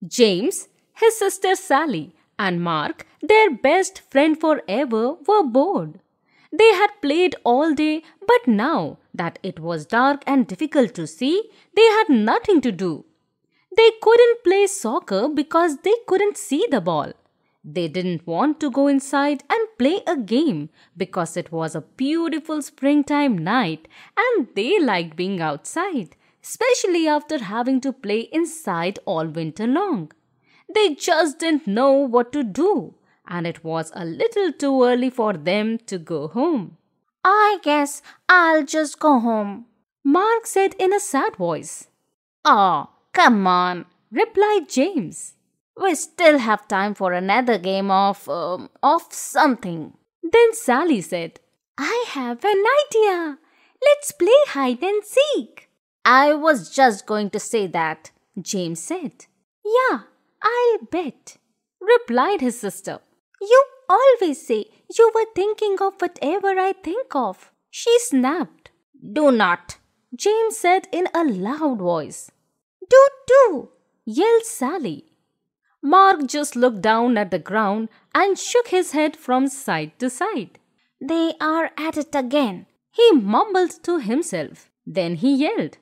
James, his sister Sally, and Mark, their best friend forever, were bored. They had played all day, but now that it was dark and difficult to see, they had nothing to do. They couldn't play soccer because they couldn't see the ball. They didn't want to go inside and play a game because it was a beautiful springtime night and they liked being outside, especially after having to play inside all winter long. They just didn't know what to do, and it was a little too early for them to go home. I guess I'll just go home, Mark said in a sad voice. "Oh, come on," replied James. "We still have time for another game of something." Then Sally said, "I have an idea. Let's play hide and seek." "I was just going to say that," James said. "Yeah, I'll bet," replied his sister. "You always say you were thinking of whatever I think of," she snapped. "Do not," James said in a loud voice. Do, yelled Sally. Mark just looked down at the ground and shook his head from side to side. "They are at it again," he mumbled to himself. Then he yelled,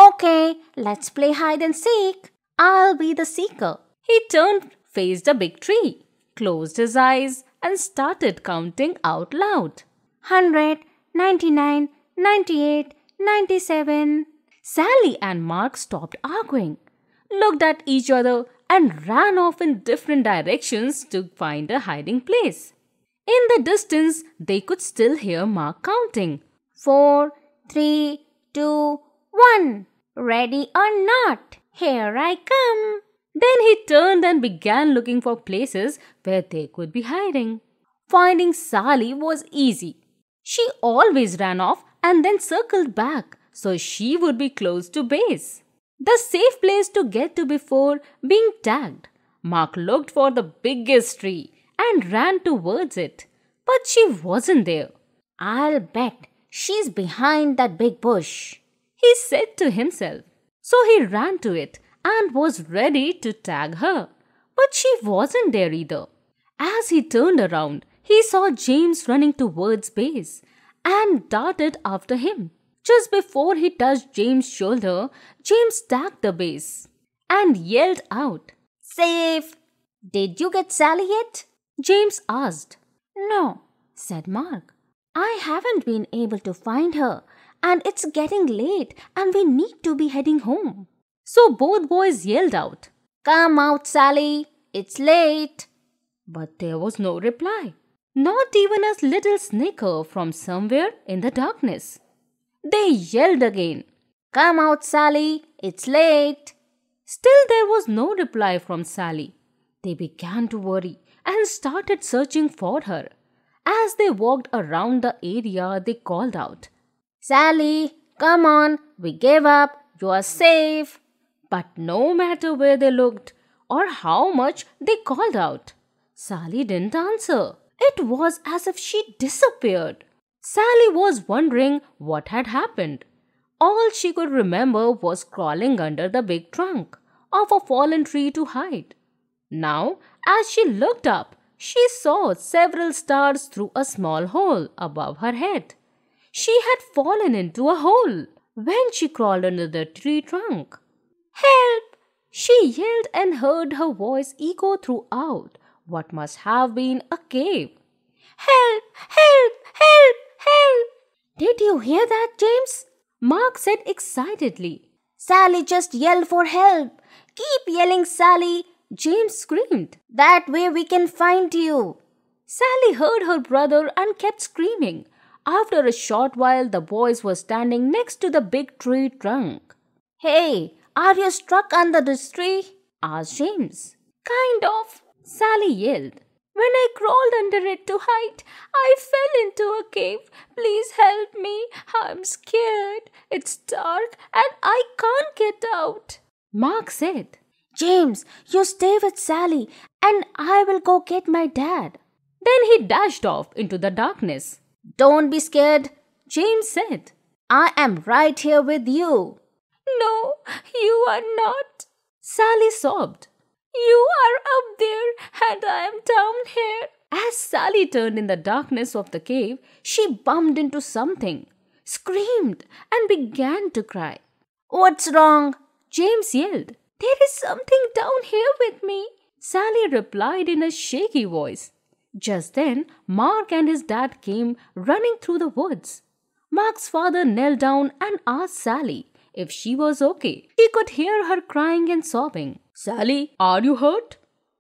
"Okay, let's play hide and seek. I'll be the seeker." He turned, faced a big tree, closed his eyes, and started counting out loud. 100, 99, 98, 97. Sally and Mark stopped arguing, looked at each other, and ran off in different directions to find a hiding place. In the distance, they could still hear Mark counting. 4, 3, 2, 1. Ready or not, here I come. Then he turned and began looking for places where they could be hiding. Finding Sally was easy. She always ran off and then circled back so she would be close to base, the safe place to get to before being tagged. Mark looked for the biggest tree and ran towards it, but she wasn't there. "I'll bet she's behind that big bush," he said to himself. So he ran to it and was ready to tag her, but she wasn't there either. As he turned around, he saw James running towards base and darted after him. Just before he touched James' shoulder, James tagged the base and yelled out, "Safe!" "Did you get Sally yet?" James asked. "No," said Mark. "I haven't been able to find her, and it's getting late and we need to be heading home." So both boys yelled out, "Come out, Sally! It's late!" But there was no reply, not even a little snicker from somewhere in the darkness. They yelled again, "Come out, Sally! It's late!" Still there was no reply from Sally. They began to worry and started searching for her. As they walked around the area, they called out, "Sally, come on! We gave up! You are safe!" But no matter where they looked or how much they called out, Sally didn't answer. It was as if she disappeared. Sally was wondering what had happened. All she could remember was crawling under the big trunk of a fallen tree to hide. Now, as she looked up, she saw several stars through a small hole above her head. She had fallen into a hole when she crawled under the tree trunk. "Help!" she yelled and heard her voice echo throughout what must have been a cave. "Help! Help! Help! Help!" "Did you hear that, James?" Mark said excitedly. "Sally just yelled for help. Keep yelling, Sally," James screamed. "That way we can find you." Sally heard her brother and kept screaming. After a short while, the boys were standing next to the big tree trunk. "Hey, are you stuck under this tree?" asked James. "Kind of," Sally yelled. "When I crawled under it to hide, I fell into a cave. Please help me. I'm scared. It's dark and I can't get out," Mark said. "James, you stay with Sally and I will go get my dad." Then he dashed off into the darkness. "Don't be scared," James said. "I am right here with you." "No, you are not," Sally sobbed. You are up there and I am down here. As Sally turned in the darkness of the cave, she bumped into something, screamed, and began to cry. What's wrong? James yelled. There is something down here with me, Sally replied in a shaky voice. Just then, Mark and his dad came running through the woods. Mark's father knelt down and asked Sally if she was okay. He could hear her crying and sobbing. Sally, are you hurt?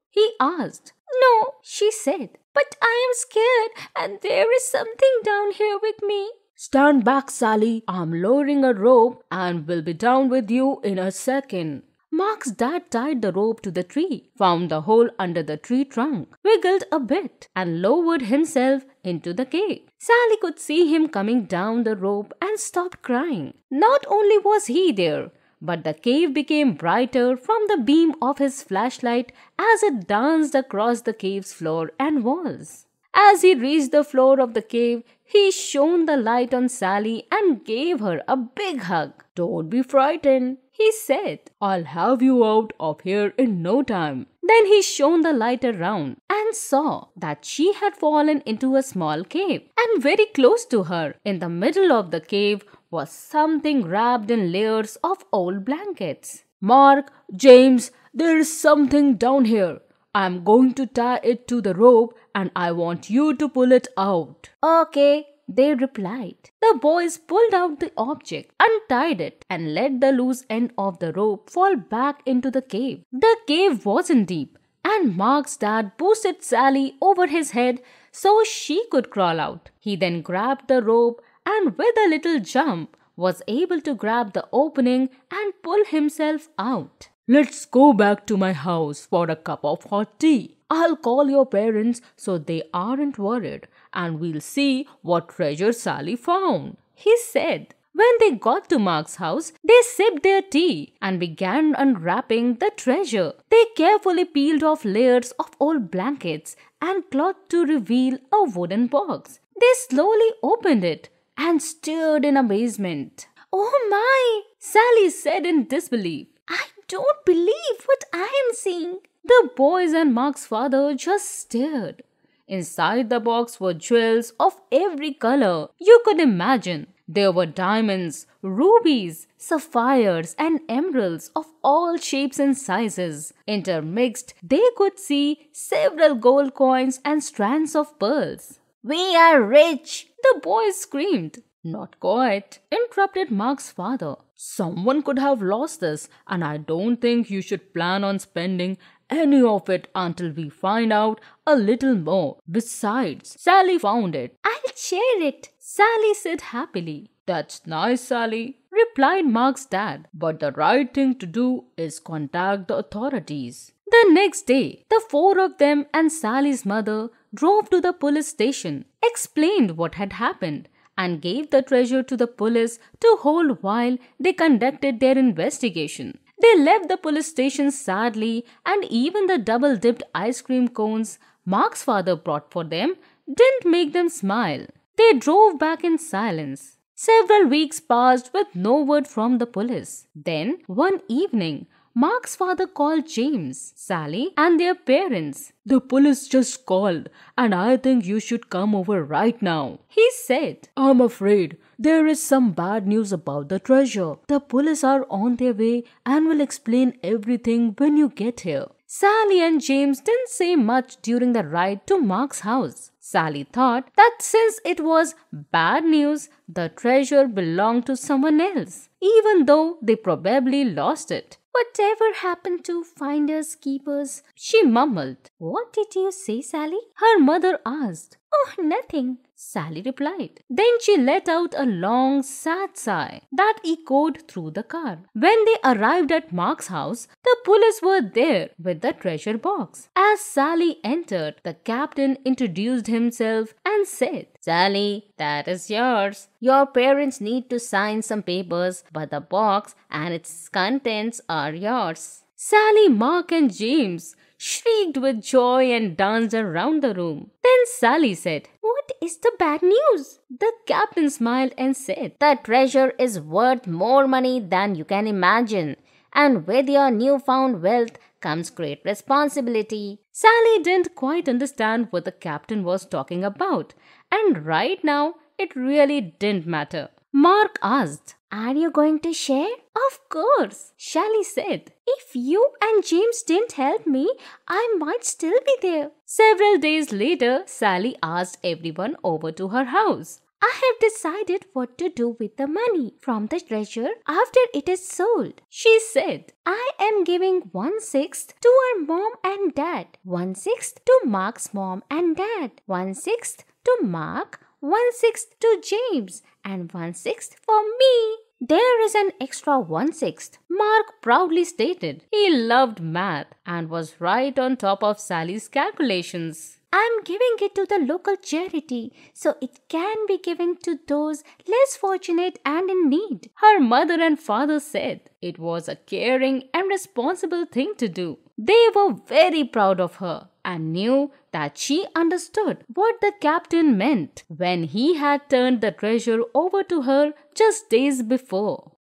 He asked. No, she said, but I am scared and there is something down here with me. Stand back, Sally. I'm lowering a rope and will be down with you in a second. Mark's dad tied the rope to the tree, found the hole under the tree trunk, wiggled a bit, and lowered himself into the cave. Sally could see him coming down the rope and stopped crying. Not only was he there, but the cave became brighter from the beam of his flashlight as it danced across the cave's floor and walls. As he reached the floor of the cave, he shone the light on Sally and gave her a big hug. Don't be frightened, he said. I'll have you out of here in no time. Then he shone the light around and saw that she had fallen into a small cave. And very close to her, in the middle of the cave, was something wrapped in layers of old blankets. Mark, James, there is something down here. I'm going to tie it to the rope and I want you to pull it out. Okay, they replied. The boys pulled out the object, untied it, and let the loose end of the rope fall back into the cave. The cave wasn't deep, and Mark's dad boosted Sally over his head so she could crawl out. He then grabbed the rope and with a little jump was able to grab the opening and pull himself out. Let's go back to my house for a cup of hot tea. I'll call your parents so they aren't worried and we'll see what treasure Sally found, he said. When they got to Mark's house, they sipped their tea and began unwrapping the treasure. They carefully peeled off layers of old blankets and cloth to reveal a wooden box. They slowly opened it and stared in amazement. Oh my, Sally said in disbelief. I don't believe what I am seeing. The boys and Mark's father just stared. Inside the box were jewels of every color you could imagine. There were diamonds, rubies, sapphires, and emeralds of all shapes and sizes. Intermixed, they could see several gold coins and strands of pearls. We are rich, the boys screamed. Not quite, interrupted Mark's father. Someone could have lost this, and I don't think you should plan on spending any of it until we find out a little more. Besides, Sally found it. I'll share it, Sally said happily. That's nice, Sally, replied Mark's dad. But the right thing to do is contact the authorities. The next day, the four of them and Sally's mother drove to the police station, explained what had happened, and gave the treasure to the police to hold while they conducted their investigation. They left the police station sadly, and even the double-dipped ice cream cones Mark's father brought for them didn't make them smile. They drove back in silence. Several weeks passed with no word from the police. Then, one evening, Mark's father called James, Sally, and their parents. The police just called, and I think you should come over right now, he said. I'm afraid there is some bad news about the treasure. The police are on their way and will explain everything when you get here. Sally and James didn't say much during the ride to Mark's house. Sally thought that since it was bad news, the treasure belonged to someone else, even though they probably lost it. Whatever happened to finders keepers? She mumbled. What did you say, Sally? Her mother asked. Oh, nothing, Sally replied. Then she let out a long, sad sigh that echoed through the car. When they arrived at Mark's house, the police were there with the treasure box. As Sally entered, the captain introduced himself and said, Sally, that is yours. Your parents need to sign some papers, but the box and its contents are yours. Sally, Mark, and James shrieked with joy and danced around the room. Then Sally said, What is the bad news? The captain smiled and said, The treasure is worth more money than you can imagine. And with your newfound wealth, comes great responsibility. Sally didn't quite understand what the captain was talking about, and right now it really didn't matter. Mark asked, Are you going to share? Of course, Sally said. If you and James didn't help me, I might still be there. Several days later, Sally asked everyone over to her house. I have decided what to do with the money from the treasure after it is sold, she said. I am giving 1/6 to our mom and dad, 1/6 to Mark's mom and dad, 1/6 to Mark, 1/6 to James, and 1/6 for me. There is an extra 1/6, Mark proudly stated. He loved math and was right on top of Sally's calculations. I'm giving it to the local charity so it can be given to those less fortunate and in need, her mother and father said. It was a caring and responsible thing to do. They were very proud of her and knew that she understood what the captain meant when he had turned the treasure over to her just days before.